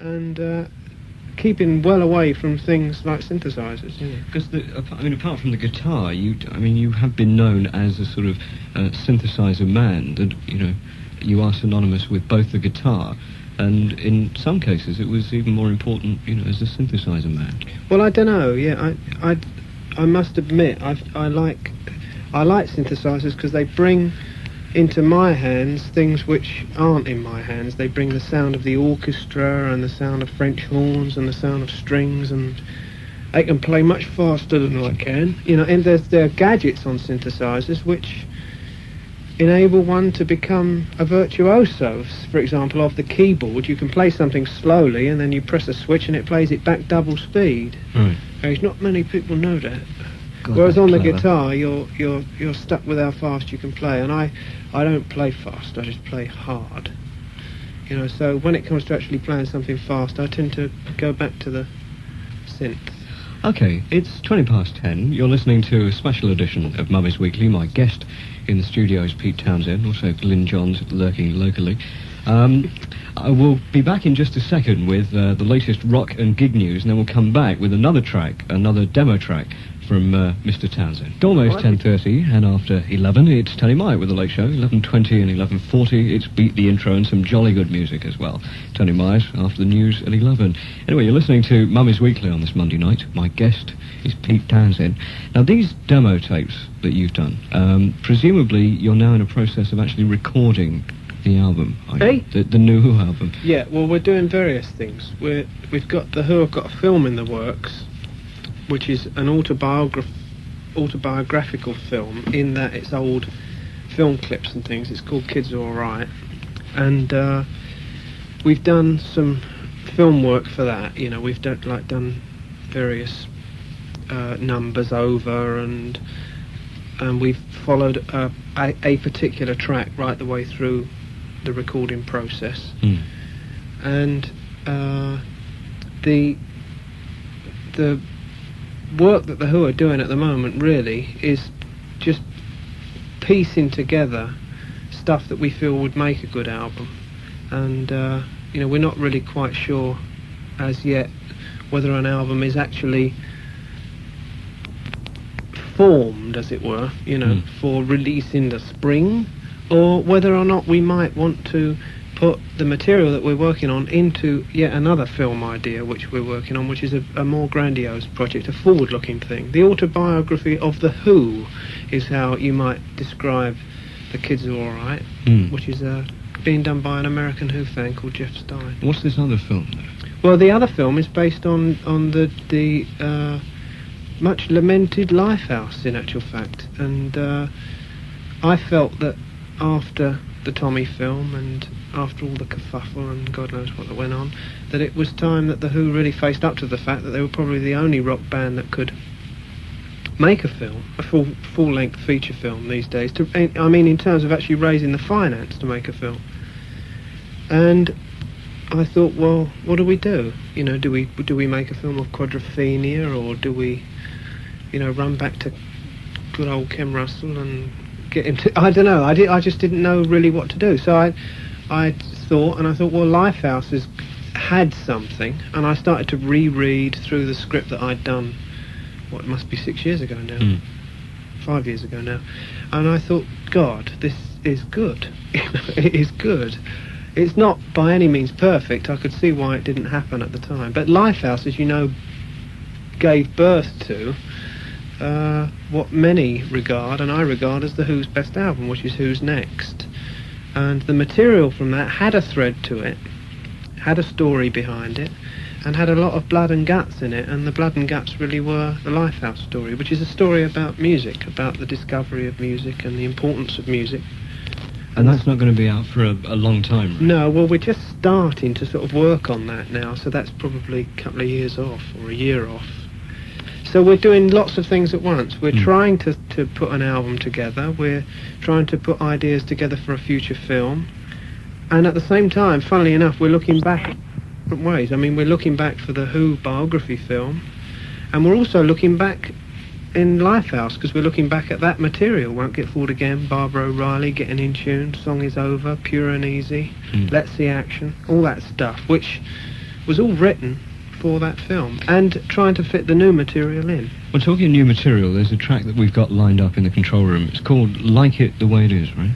and keeping well away from things like synthesizers. Because apart from the guitar, you have been known as a sort of synthesizer man. That you are synonymous with both the guitar, and in some cases it was even more important, as a synthesizer man. Well, I don't know. Yeah, I must admit, I like synthesizers because they bring into my hands things which aren't in my hands. They bring the sound of the orchestra and the sound of French horns and the sound of strings, and they can play much faster than I can. And there are gadgets on synthesizers which enable one to become a virtuoso. For example, of the keyboard, you can play something slowly and then you press a switch and it plays it back double speed. Right. There's not many people know that. God, whereas on the clever. guitar, you're stuck with how fast you can play, and I don't play fast. I just play hard. So when it comes to actually playing something fast, I tend to go back to the synth. Okay, it's 10:20. You're listening to a special edition of Mummy's Weekly. My guest in the studio is Pete Townshend, also Glyn Johns, lurking locally. I will be back in just a second with the latest rock and gig news, and then we'll come back with another track, another demo track from Mr. Townshend. Almost 10:30, and after 11, it's Tony Mike with The Late Show. 11:20 and 11:40, it's Beat the Intro and some jolly good music as well. Tony Myers after the news at 11. Anyway, you're listening to Mummy's Weekly on this Monday night. My guest is Pete Townshend. Now, these demo tapes that you've done, presumably you're now in a process of actually recording the album, the new Who album. Yeah, well, we're doing various things. We've got the Who have got a film in the works, which is an autobiographical film, in that it's old film clips and things. It's called Kids Are Alright, and we've done some film work for that. We've done various numbers over, and we've followed a particular track right the way through the recording process. And the work that the Who are doing at the moment really is just piecing together stuff that we feel would make a good album, and we're not really quite sure as yet whether an album is actually formed, as it were, for release in the spring, or whether or not we might want to put the material that we're working on into yet another film idea which we're working on, which is a more grandiose project, a forward-looking thing. The autobiography of the Who is how you might describe The Kids Are Alright, which is being done by an American Who fan called Jeff Stein. What's this other film, though? Well, the other film is based on the much lamented Lifehouse, in actual fact, and I felt that after the Tommy film and after all the kerfuffle and God knows what that went on, that it was time that the Who really faced up to the fact that they were probably the only rock band that could make a film, a full-length feature film these days. In terms of actually raising the finance to make a film. And I thought, well, what do we do? Do we make a film of Quadrophenia, or do we, run back to good old Ken Russell and get him to... I don't know. I just didn't know really what to do. So I thought, well, Lifehouse has had something, and I started to reread through the script that I'd done, it must be 6 years ago now, 5 years ago now, and I thought, God, this is good. It is good. It's not by any means perfect. I could see why it didn't happen at the time, but Lifehouse, as you know, gave birth to what many regard, and I regard, as the Who's best album, which is Who's Next. And the material from that had a thread to it, had a story behind it, and had a lot of blood and guts in it, and the blood and guts really were the Lifehouse story, which is a story about music, about the discovery of music and the importance of music. And that's not going to be out for a long time, right? No, well, we're just starting to sort of work on that now, so that's probably a couple of years off, or a year off. So we're doing lots of things at once. We're trying to put an album together. We're trying to put ideas together for a future film. And at the same time, funnily enough, we're looking back different ways. We're looking back for the Who biography film. And we're also looking back in Lifehouse, because we're looking back at that material. Won't Get Fooled Again, Barbara O'Reilly, Getting in Tune, Song Is Over, Pure and Easy, Let's See Action, all that stuff, which was all written for that film, and trying to fit the new material in. Well, talking of new material, there's a track that we've got lined up in the control room. It's called Like It The Way It Is, right?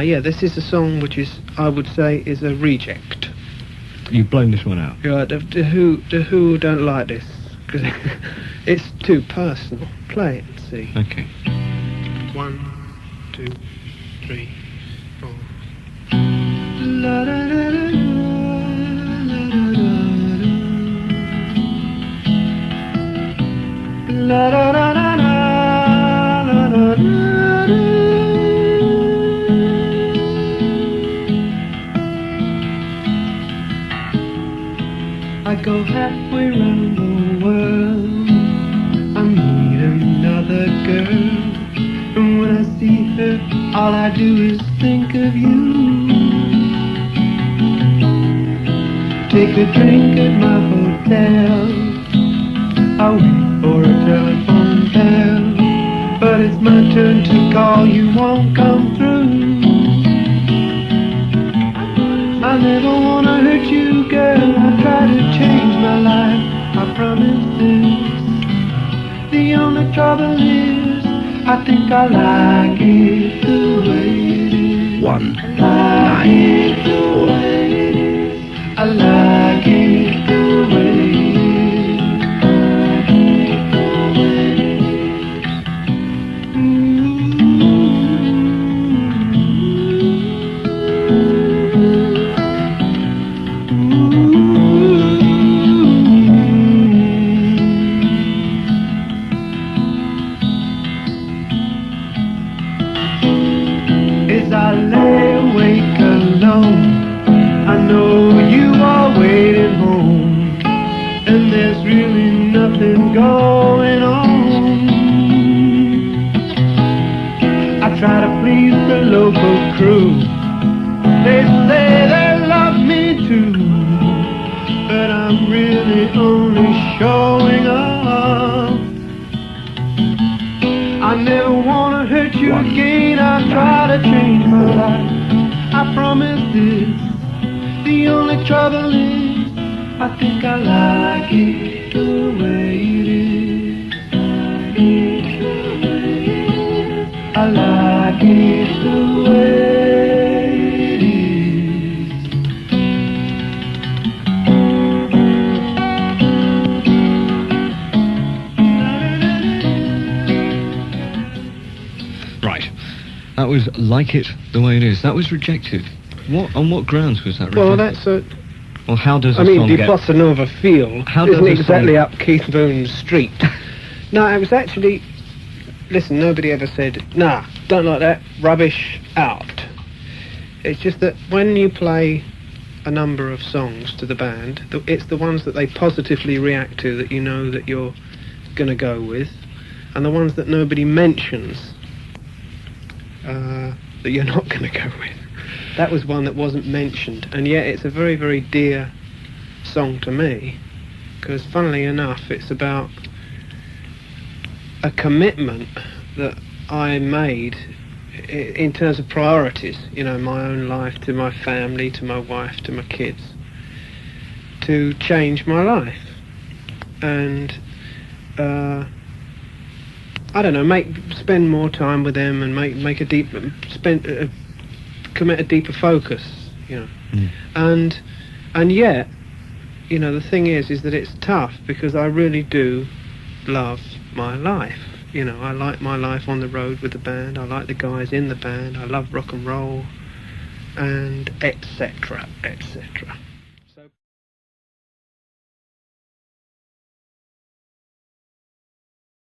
Yeah, this is a song which is, I would say, is a reject. You've blown this one out. Yeah, the Who don't like this, because it's too personal. Play it and see. Okay. 1, 2, 3, 4. La da da da da, la da da da da, la da da da. I go halfway round the world, I meet another girl, and when I see her, all I do is think of you. Take a drink at my hotel, I wait for a telephone bell, but it's my turn to call, you won't come through. I never wanna hurt you, girl, I try to change my life, I promise this. The only trouble is, I think I like it the way it is. 1, I like it the way it is. I like it the way it is. As I lay awake alone, I know you are waiting home, and there's really nothing going on. I try to please the local crew, they say they love me too, but I'm really only showing off. I never wanna hurt you again, I try to change my life, I promise this. The only trouble is, I think I like it the way it is. I like it the way it is. Right. That was Like It The Way It Is. That was rejected. On what grounds was that rejected? Well, that's a... Well, how does I a mean, song the get... bossa nova feel How does isn't a exactly song- up Keith Boone's street. No, it was actually... Listen, nobody ever said, nah, don't like that, rubbish, out. It's just that when you play a number of songs to the band, it's the ones that they positively react to that you know that you're going to go with, and the ones that nobody mentions that you're not going to go with. That was one that wasn't mentioned, and yet it's a very, very dear song to me, because funnily enough, it's about a commitment that I made in terms of priorities, you know, my own life, to my family, to my wife, to my kids, to change my life, and I don't know, spend more time with them, and commit a deeper focus, you know. And yet, you know, the thing is that it's tough, because I really do love my life. You know, I like my life on the road with the band, I like the guys in the band, I love rock and roll, and etc., etc.